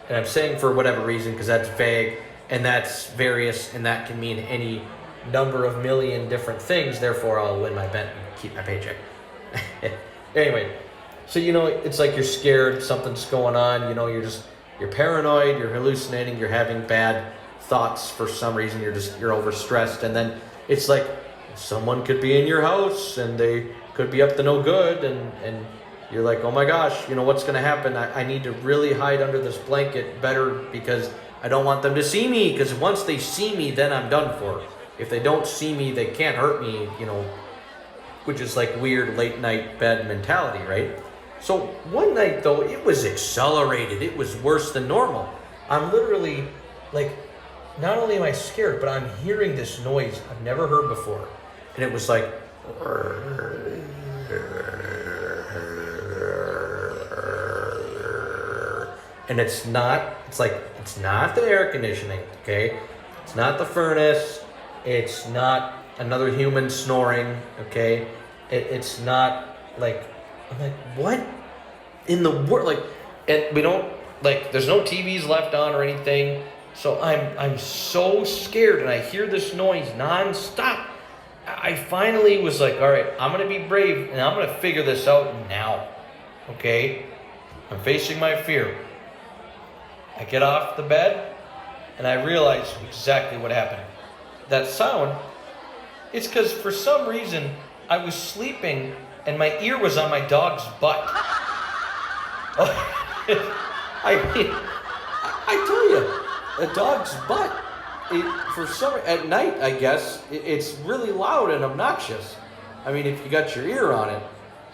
Speaker 1: And I'm saying for whatever reason because that's vague and that's various and that can mean any number of million different things. Therefore, I'll win my bet and keep my paycheck. Anyway, so it's like you're scared, something's going on. You're paranoid, you're hallucinating, you're having bad thoughts for some reason. You're overstressed, and then it's like someone could be in your house and they could be up to no good, and you're like, oh my gosh, what's going to happen? I need to really hide under this blanket better because I don't want them to see me, because once they see me, then I'm done for. If they don't see me, they can't hurt me, which is like weird late night bed mentality, right? So one night though, it was accelerated. It was worse than normal. I'm literally like, not only am I scared, but I'm hearing this noise I've never heard before. And it was like, and it's not the air conditioning, okay? It's not the furnace. It's not another human snoring, okay? It's not like, I'm like, what in the world? Like, and we don't, like, there's no TVs left on or anything. So I'm so scared, and I hear this noise nonstop. I finally was like, all right, I'm going to be brave, and I'm going to figure this out now, okay? I'm facing my fear. I get off the bed, and I realize exactly what happened. That sound, it's because for some reason, I was sleeping, and my ear was on my dog's butt. I tell you, a dog's butt, at night, I guess, it's really loud and obnoxious. I mean, if you got your ear on it,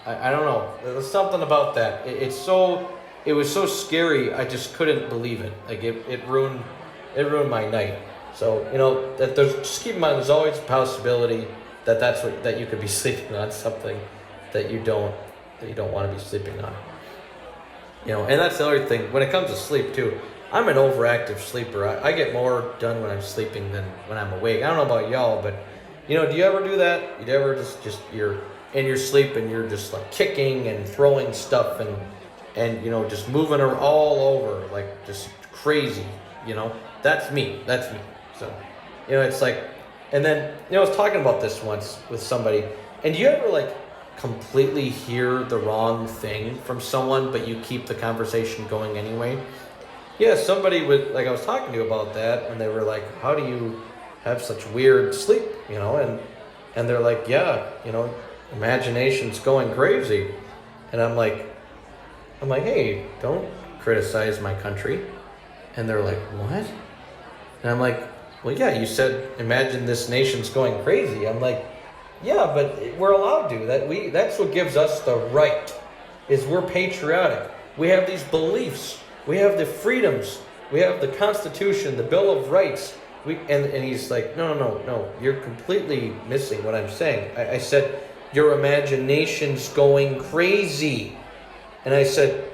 Speaker 1: I don't know. There's something about that. It's so it was so scary. I just couldn't believe it. Like it ruined my night. So that there's, just keep in mind, there's always a possibility that you could be sleeping on something that you don't want to be sleeping on. And that's the other thing when it comes to sleep too. I'm an overactive sleeper. I get more done when I'm sleeping than when I'm awake. I don't know about y'all, but do you ever do that? You ever just you're in your sleep and you're just like kicking and throwing stuff and just moving her all over like just crazy. That's me. So it's like, and then I was talking about this once with somebody. And do you ever like completely hear the wrong thing from someone, but you keep the conversation going anyway? Yeah, somebody I was talking to about that, and they were like, "How do you have such weird sleep?" And they're like, "Yeah, imagination's going crazy," and I'm like, "Hey, don't criticize my country," and they're like, "What?" And I'm like, "Well, yeah, you said imagine this nation's going crazy." I'm like, "Yeah, but we're allowed to. That's what gives us the right, is we're patriotic. We have these beliefs. We have the freedoms. We have the Constitution, the Bill of Rights." And he's like, no, you're completely missing what I'm saying. I said, your imagination's going crazy. And I said,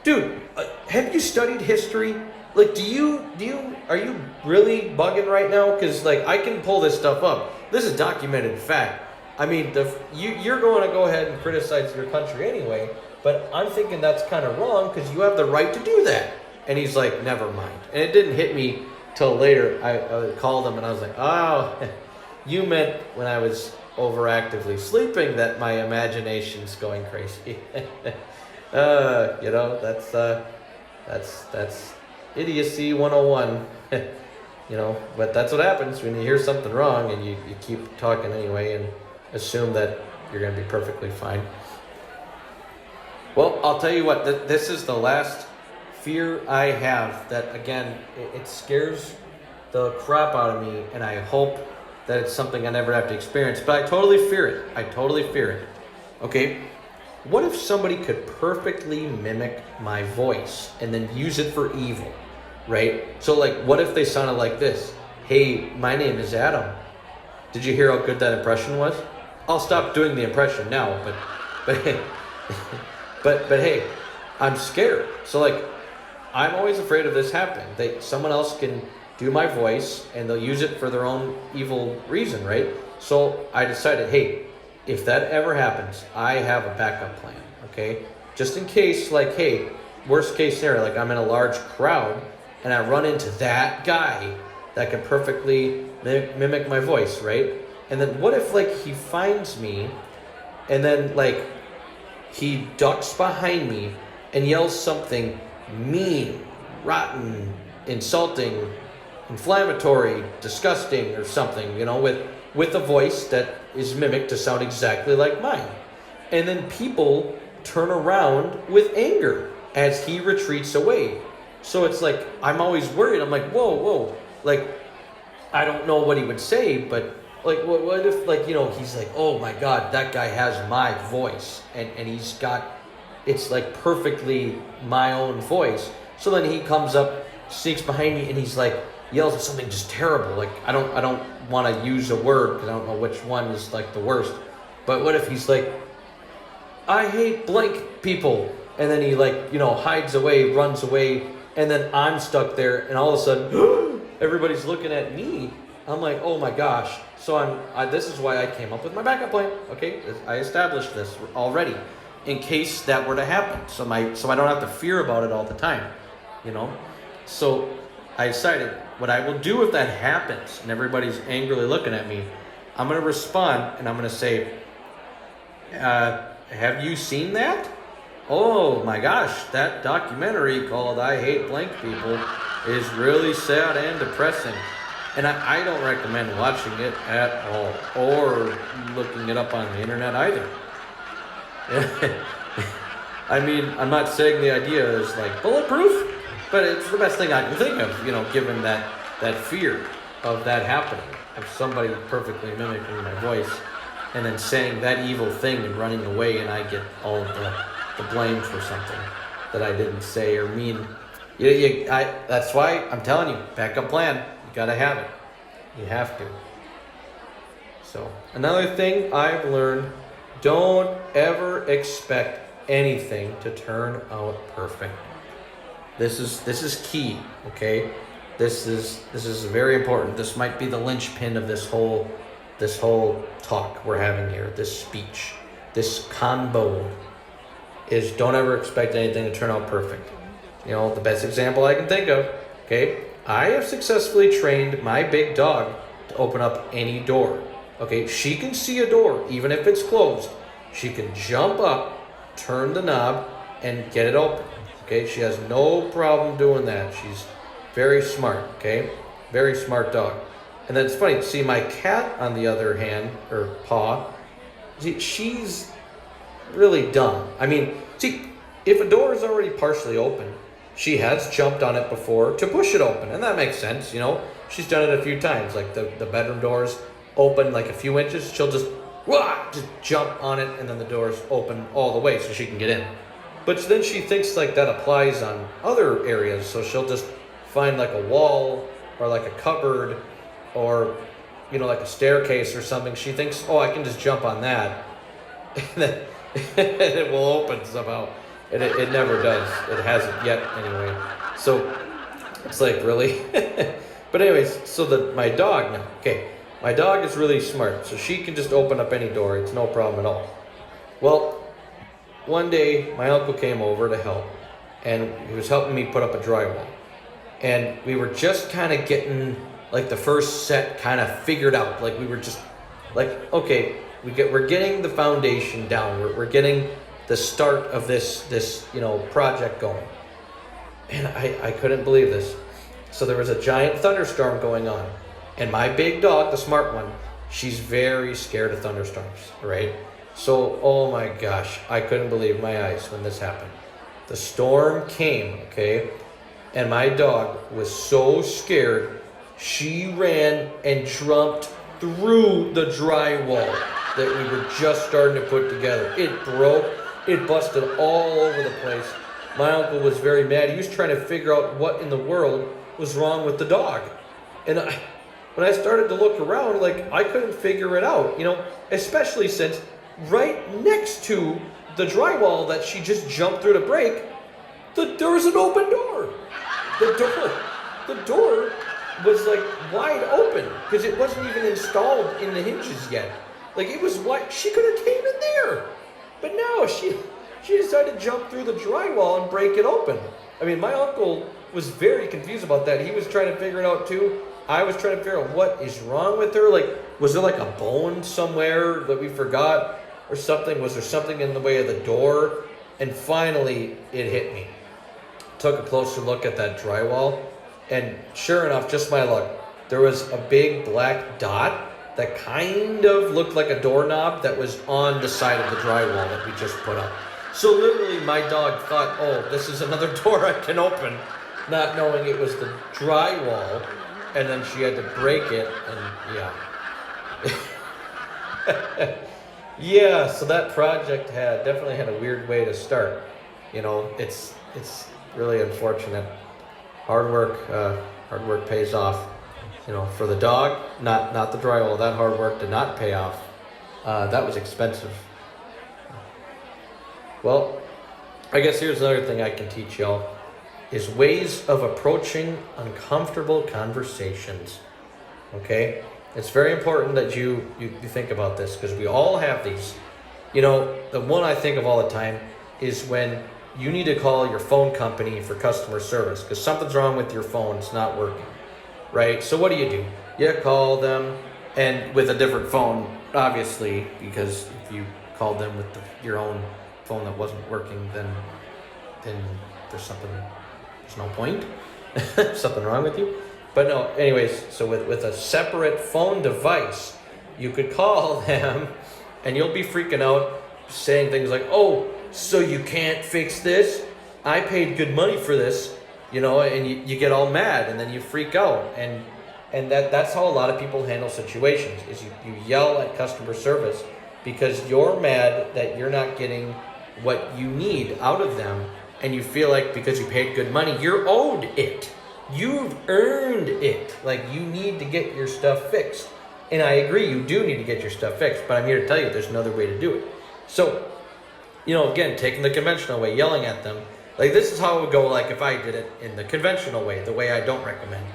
Speaker 1: dude, have you studied history? Like, are you really bugging right now? Because, like, I can pull this stuff up. This is documented fact. I mean, you're going to go ahead and criticize your country anyway, but I'm thinking that's kind of wrong because you have the right to do that. And he's like, never mind. And it didn't hit me till later. I called him and I was like, oh, you meant when I was overactively sleeping that my imagination's going crazy. That's idiocy 101. But that's what happens when you hear something wrong and you keep talking anyway and assume that you're going to be perfectly fine. Well, I'll tell you what, this is the last fear I have that, again, it scares the crap out of me, and I hope that it's something I never have to experience, but I totally fear it. Okay, what if somebody could perfectly mimic my voice and then use it for evil, right? So, like, what if they sounded like this? Hey, my name is Adam. Did you hear how good that impression was? I'll stop doing the impression now, but hey, I'm scared. So, like, I'm always afraid of this happening. Someone else can do my voice and they'll use it for their own evil reason, right? So I decided, hey, if that ever happens, I have a backup plan, okay? Just in case, like, hey, worst case scenario, like I'm in a large crowd and I run into that guy that can perfectly mimic my voice, right? And then what if, like, he finds me and then, like, he ducks behind me and yells something mean, rotten, insulting, inflammatory, disgusting, or something, with a voice that is mimicked to sound exactly like mine. And then people turn around with anger as he retreats away. So it's like, I'm always worried. I'm like, whoa. Like, I don't know what he would say, but like, what if, like, he's like, oh my God, that guy has my voice. And he's got, it's like perfectly my own voice. So then he comes up, sneaks behind me, and he's like, yells at something just terrible. Like, I don't want to use a word because I don't know which one is like the worst. But what if he's like, I hate blank people. And then he, like, hides away, runs away. And then I'm stuck there. And all of a sudden, everybody's looking at me. I'm like, oh my gosh. So this is why I came up with my backup plan. Okay, I established this already in case that were to happen. So I don't have to fear about it all the time, So I decided what I will do if that happens and everybody's angrily looking at me, I'm going to respond and I'm going to say, have you seen that? Oh my gosh, that documentary called I Hate Blank People is really sad and depressing. And I don't recommend watching it at all or looking it up on the internet either. I mean, I'm not saying the idea is like bulletproof, but it's the best thing I can think of, given that fear of that happening, of somebody perfectly mimicking my voice and then saying that evil thing and running away and I get all of the blame for something. that I didn't say or mean. That's why I'm telling you, backup plan. You gotta have it. You have to. So another thing I've learned: don't ever expect anything to turn out perfect. This is key. Okay, this is very important. This might be the linchpin of this whole talk we're having here. This speech, this convo, is don't ever expect anything to turn out perfect. The best example I can think of, okay, I have successfully trained my big dog to open up any door. Okay, she can see a door, even if it's closed. She can jump up, turn the knob, and get it open. Okay, she has no problem doing that. She's very smart, okay? Very smart dog. And then it's funny, see my cat on the other hand, or paw, she's really dumb. I mean, see, if a door is already partially open, she has jumped on it before to push it open, and that makes sense, She's done it a few times, like the bedroom doors open like a few inches, she'll just jump on it, and then the door's open all the way so she can get in. But then she thinks like that applies on other areas, so she'll just find like a wall or like a cupboard or like a staircase or something. She thinks, oh, I can just jump on that and then it will open somehow. And it never does. It hasn't yet anyway. So it's like, really? But anyways, so my dog now, okay, my dog is really smart, so she can just open up any door. It's no problem at all. Well, one day my uncle came over to help, and he was helping me put up a drywall. And we were just kind of getting like the first set kind of figured out. Like we were just like, okay, we're getting the foundation down. We're getting the start of this project going. And I couldn't believe this. So there was a giant thunderstorm going on. And my big dog, the smart one, she's very scared of thunderstorms, right? So, oh my gosh, I couldn't believe my eyes when this happened. The storm came, okay? And my dog was so scared, she ran and jumped through the drywall that we were just starting to put together. It broke, it busted all over the place. My uncle was very mad. He was trying to figure out what in the world was wrong with the dog. And when I started to look around, like, I couldn't figure it out, especially since right next to the drywall that she just jumped through to break, there was an open door. The door was like wide open because it wasn't even installed in the hinges yet. Like, it was wide. She could have came in there, but no, she decided to jump through the drywall and break it open. I mean, my uncle was very confused about that. He was trying to figure it out too. I was trying to figure out what is wrong with her. Like, was there like a bone somewhere that we forgot or something? Was there something in the way of the door? And finally, it hit me. Took a closer look at that drywall, and sure enough, just my luck, there was a big black dot that kind of looked like a doorknob that was on the side of the drywall that we just put up. So literally, my dog thought, oh, this is another door I can open, not knowing it was the drywall, and then she had to break it, and yeah. Yeah, so that project definitely had a weird way to start. It's really unfortunate. Hard work pays off. For the dog, not the drywall. That hard work did not pay off. That was expensive. Well, I guess here's another thing I can teach y'all, is ways of approaching uncomfortable conversations. Okay? It's very important that you think about this, because we all have these. The one I think of all the time is when you need to call your phone company for customer service because something's wrong with your phone, it's not working, right? So what do? You call them, and with a different phone, obviously, because if you called them with your own phone that wasn't working, then there's no point. Something wrong with you. But no, anyways, so with a separate phone device, you could call them and you'll be freaking out, saying things like, oh, so you can't fix this? I paid good money for this, and you get all mad and then you freak out. And that's how a lot of people handle situations, is you yell at customer service because you're mad that you're not getting what you need out of them, and you feel like because you paid good money, you're owed it. You've earned it. Like, you need to get your stuff fixed. And I agree, you do need to get your stuff fixed, but I'm here to tell you there's another way to do it. So, again, taking the conventional way, yelling at them. Like, this is how it would go, like, if I did it in the conventional way, the way I don't recommend.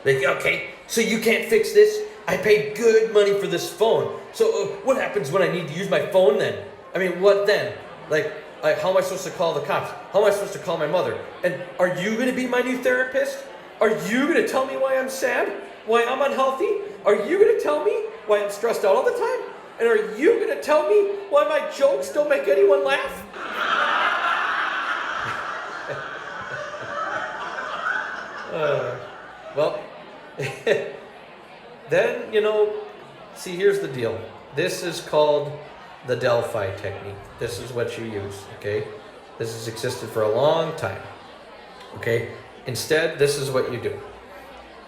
Speaker 1: Like, okay, so you can't fix this? I paid good money for this phone. So what happens when I need to use my phone then? I mean, what then? Like, how am I supposed to call the cops? How am I supposed to call my mother? And are you going to be my new therapist? Are you going to tell me why I'm sad? Why I'm unhealthy? Are you going to tell me why I'm stressed out all the time? And are you going to tell me why my jokes don't make anyone laugh? Well, then, see, here's the deal. This is called the Delphi technique. This is what you use, okay? This has existed for a long time, okay? Instead, this is what you do.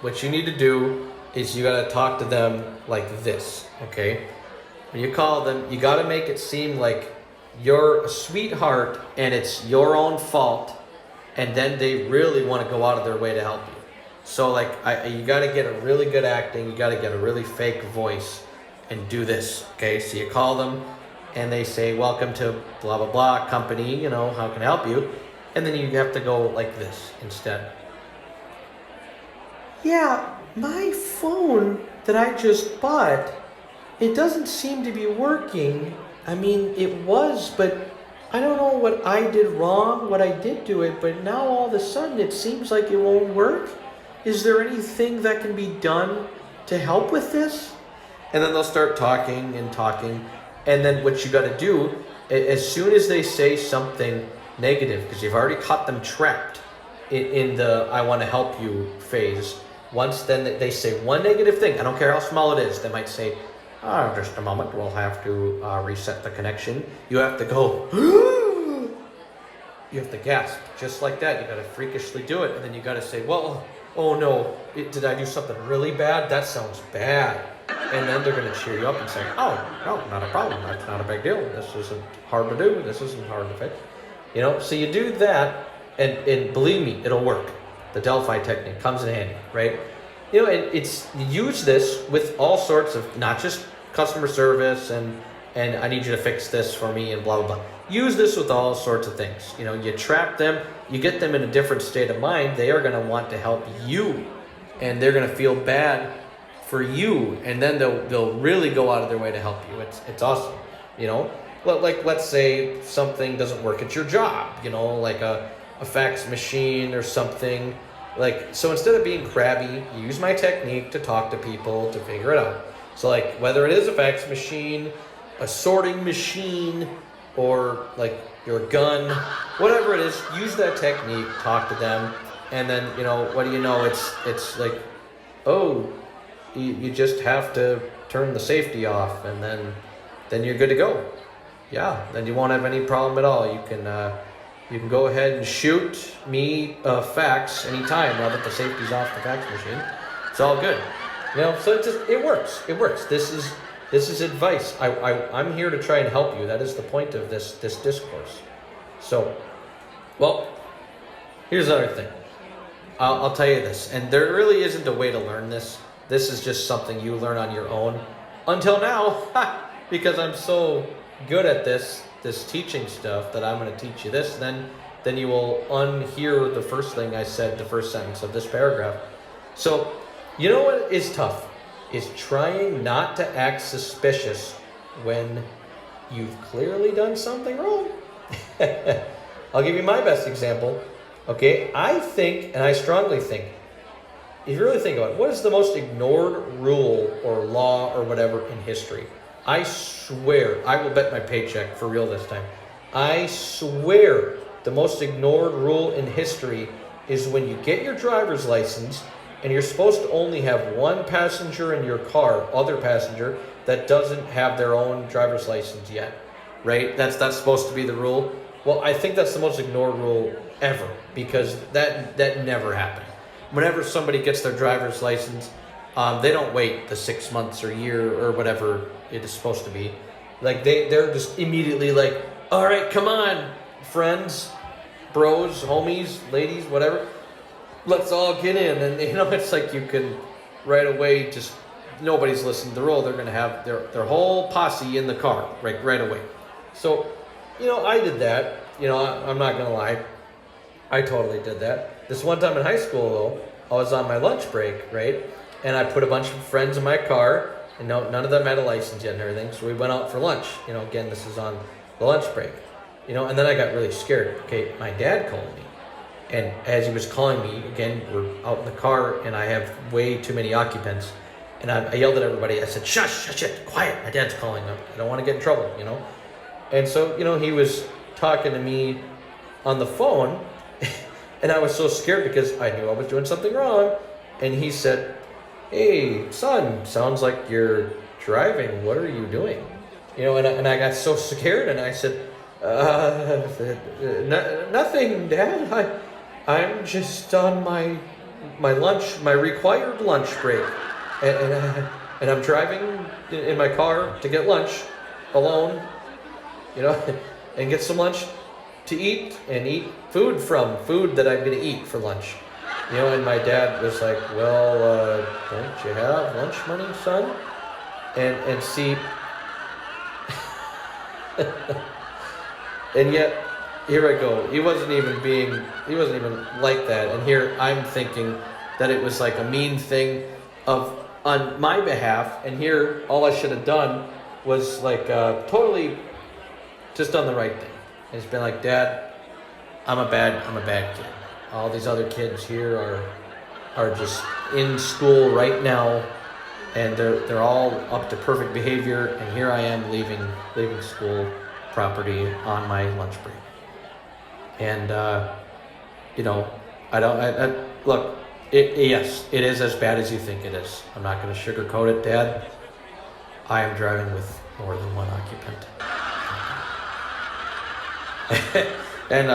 Speaker 1: What you need to do is you got to talk to them like this, okay? When you call them, you got to make it seem like you're a sweetheart and it's your own fault, and then they really want to go out of their way to help you. So, like, you got to get a really good acting, you got to get a really fake voice and do this, okay? So you call them and they say, welcome to blah, blah, blah company, how can I help you? And then you have to go like this instead. Yeah, my phone that I just bought, it doesn't seem to be working. I mean, it was, but I don't know what I did wrong, what I did to it, but now all of a sudden it seems like it won't work. Is there anything that can be done to help with this? And then they'll start talking and talking. And then what you got to do, as soon as they say something negative, because you've already caught them trapped in the I want to help you phase, once then they say one negative thing, I don't care how small it is, they might say, just a moment, we'll have to reset the connection. You have to go, you have to gasp, just like that. You got to freakishly do it. And then you got to say, well, oh no, did I do something really bad? That sounds bad. And then they're going to cheer you up and say, oh, no, not a problem. That's not a big deal. This isn't hard to do. This isn't hard to fix. So you do that, and believe me, it'll work. The Delphi technique comes in handy, right? You use this with all sorts of, not just customer service and I need you to fix this for me and blah, blah, blah. Use this with all sorts of things. You trap them, you get them in a different state of mind. They are going to want to help you, and they're going to feel bad for you, and then they'll really go out of their way to help you. It's awesome, Like, let's say something doesn't work at your job, like a fax machine or something. Like, so instead of being crabby, you use my technique to talk to people to figure it out. So, like, whether it is a fax machine, a sorting machine, or like your gun, whatever it is, use that technique, talk to them, and then, what do you know? It's like, oh, you just have to turn the safety off, and then you're good to go. Yeah, then you won't have any problem at all. You can go ahead and shoot me a fax anytime now that the safety's off the fax machine. It's all good. So it works. It works. This is advice. I'm here to try and help you. That is the point of this discourse. So, well, here's another thing. I'll tell you this, and there really isn't a way to learn this. This is just something you learn on your own. Until now, because I'm so good at this teaching stuff that I'm going to teach you this, then you will unhear the first thing I said, the first sentence of this paragraph. So, you know what is tough? Is trying not to act suspicious when you've clearly done something wrong. I'll give you my best example. Okay, I think, and I strongly think, if you really think about it, what is the most ignored rule or law or whatever in history? I swear, I will bet my paycheck for real this time. I swear the most ignored rule in history is when you get your driver's license and you're supposed to only have one passenger in your car, other passenger, that doesn't have their own driver's license yet, right? That's supposed to be the rule. Well, I think that's the most ignored rule ever, because that never happened. Whenever somebody gets their driver's license, they don't wait the 6 months or year or whatever it is supposed to be. Like they're just immediately like, all right, come on, friends, bros, homies, ladies, whatever, let's all get in. And, it's like you can right away just, nobody's listening to the roll. They're going to have their whole posse in the car right away. So, I did that. I'm not going to lie. I totally did that. This one time in high school, though, I was on my lunch break, right? And I put a bunch of friends in my car, and none of them had a license yet and everything. So we went out for lunch. Again, this is on the lunch break. And then I got really scared. Okay, my dad called me. And as he was calling me, again, we're out in the car, and I have way too many occupants. And I yelled at everybody. I said, shush, quiet. My dad's calling. I don't want to get in trouble, And so, he was talking to me on the phone, and I was so scared because I knew I was doing something wrong. And he said, hey, son, sounds like you're driving. What are you doing? And I got so scared, and I said, nothing, Dad. I'm just on my lunch, my required lunch break. And I'm driving in my car to get lunch alone, and get some lunch to eat and eat food that I'm going to eat for lunch. And my dad was like, well, don't you have lunch money, son? And see, and yet, here I go. He wasn't even like that. And here I'm thinking that it was like a mean thing on my behalf. And here, all I should have done was like totally just done the right thing. And it's been like, Dad, I'm a bad kid. All these other kids here are just in school right now, and they're all up to perfect behavior. And here I am leaving school property on my lunch break. And look. Yes, it is as bad as you think it is. I'm not going to sugarcoat it, Dad. I am driving with more than one occupant. And,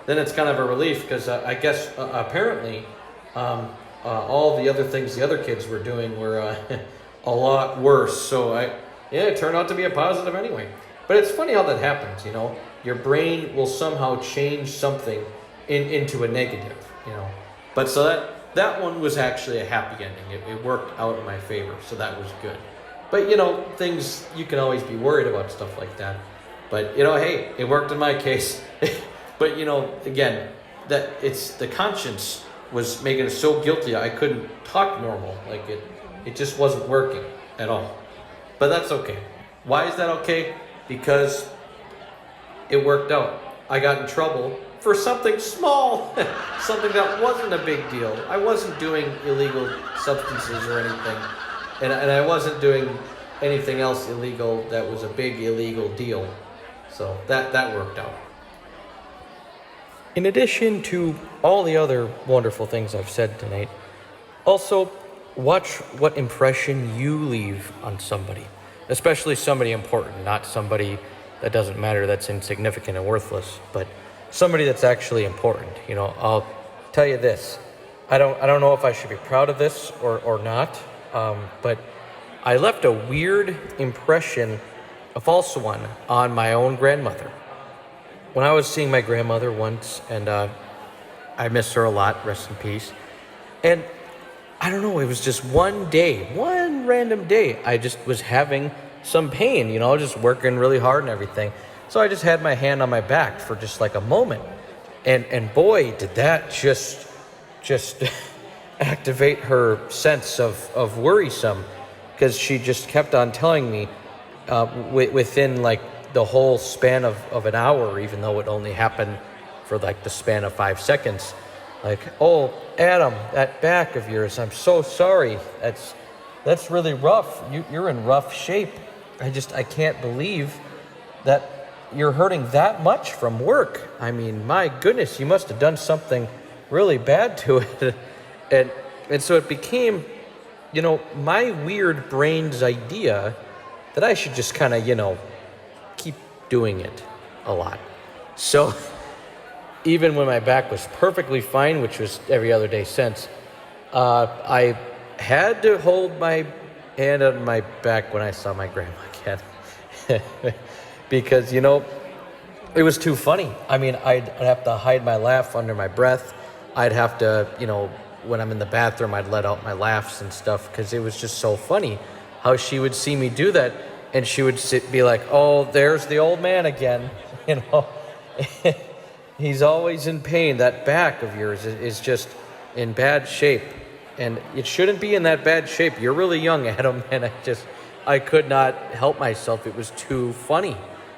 Speaker 1: then it's kind of a relief because I guess apparently all the other things the other kids were doing were a lot worse. So it turned out to be a positive anyway. But it's funny how that happens, Your brain will somehow change something into a negative, But so that one was actually a happy ending. It worked out in my favor, so that was good. But, things, you can always be worried about stuff like that. But, hey, it worked in my case. But, again, that it's the conscience was making it so guilty I couldn't talk normal. Like, it just wasn't working at all. But that's okay. Why is that okay? Because it worked out. I got in trouble for something small, something that wasn't a big deal. I wasn't doing illegal substances or anything, and I wasn't doing anything else illegal that was a big illegal deal. So that worked out. In addition to all the other wonderful things I've said tonight, also watch what impression you leave on somebody, especially somebody important, not somebody that doesn't matter, that's insignificant and worthless, but somebody that's actually important. I'll tell you this. I don't know if I should be proud of this or not, but I left a weird impression, a false one, on my own grandmother. When I was seeing my grandmother once, and I miss her a lot, rest in peace. And I don't know, it was just one random day, I just was having some pain, just working really hard and everything. So I just had my hand on my back for just like a moment. And boy, did that just activate her sense of worrisome, because she just kept on telling me within like the whole span of an hour, even though it only happened for like the span of 5 seconds, like, oh, Adam, that back of yours, I'm so sorry. That's really rough. You're in rough shape. I can't believe that you're hurting that much from work. I mean, my goodness, you must have done something really bad to it. And so it became, my weird brain's idea that I should just kind of, keep doing it a lot. So even when my back was perfectly fine, which was every other day since, I had to hold my hand on my back when I saw my grandma again. Because, it was too funny. I mean, I'd have to hide my laugh under my breath. I'd have to, when I'm in the bathroom, I'd let out my laughs and stuff because it was just so funny how she would see me do that, and she would be like, "Oh, there's the old man again." He's always in pain. That back of yours is just in bad shape, and it shouldn't be in that bad shape. You're really young, Adam, and I could not help myself. It was too funny.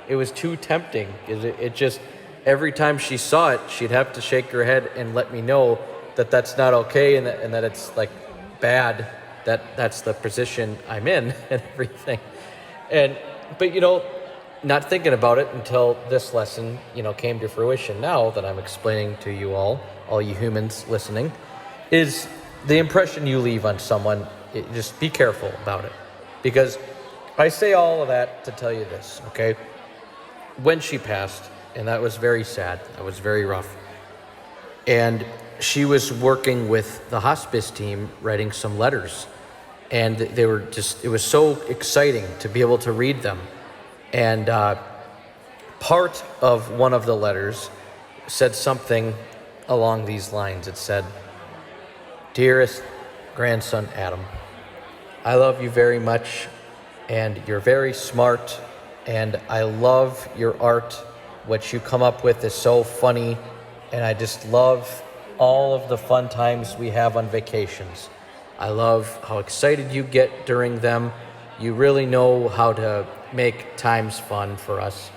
Speaker 1: It was too tempting. It just, every time she saw it, she'd have to shake her head and let me know that that's not okay, and that it's like bad, that's the position I'm in and everything. But not thinking about it until this lesson, came to fruition now that I'm explaining to you all you humans listening, is the impression you leave on someone. Just be careful about it. Because I say all of that to tell you this, okay? When she passed, and that was very sad, that was very rough, and she was working with the hospice team writing some letters, and it was so exciting to be able to read them. And part of one of the letters said something along these lines. It said, "Dearest grandson Adam, I love you very much, and you're very smart, and I love your art. What you come up with is so funny, and I just love all of the fun times we have on vacations. I love how excited you get during them. You really know how to make times fun for us.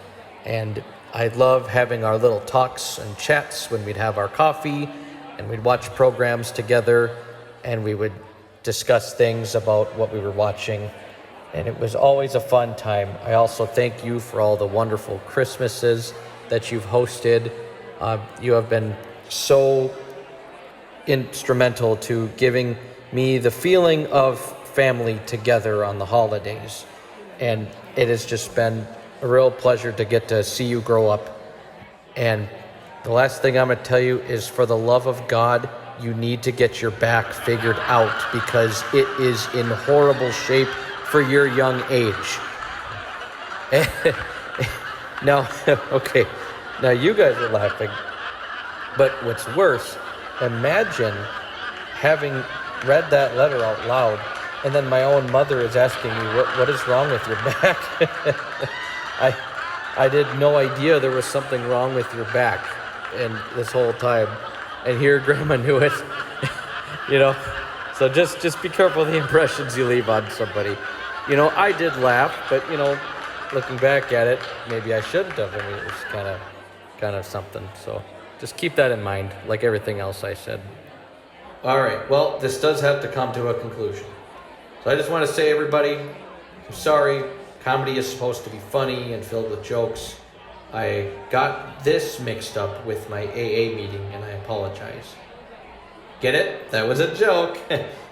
Speaker 1: And I love having our little talks and chats when we'd have our coffee, and we'd watch programs together, and we would discuss things about what we were watching. And it was always a fun time. I also thank you for all the wonderful Christmases that you've hosted. You have been so instrumental to giving me the feeling of family together on the holidays. And it has just been a real pleasure to get to see you grow up. And the last thing I'm going to tell you is, for the love of God, you need to get your back figured out, because it is in horrible shape for your young age." Now, okay, now you guys are laughing, but what's worse, imagine having read that letter out loud, and then my own mother is asking me, what is wrong with your back? I did no idea there was something wrong with your back, and this whole time, and here Grandma knew it. So just be careful of the impressions you leave on somebody. I did laugh, but looking back at it, maybe I shouldn't have. I mean, it was kind of something. So just keep that in mind, like everything else I said. All right, well, this does have to come to a conclusion. So I just want to say, everybody, I'm sorry. Comedy is supposed to be funny and filled with jokes. I got this mixed up with my AA meeting, and I apologize. Get it? That was a joke,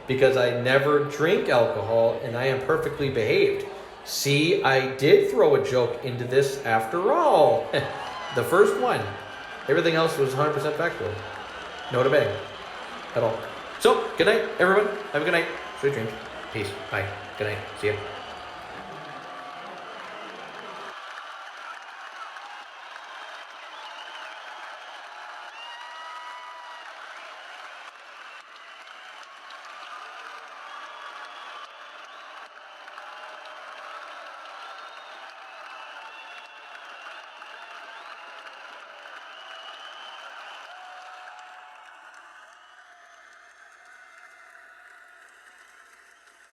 Speaker 1: because I never drink alcohol, and I am perfectly behaved. See, I did throw a joke into this after all. The first one. Everything else was 100% factual. No debate at all. So, good night, everyone. Have a good night. Sweet dreams. Peace. Bye. Good night. See you.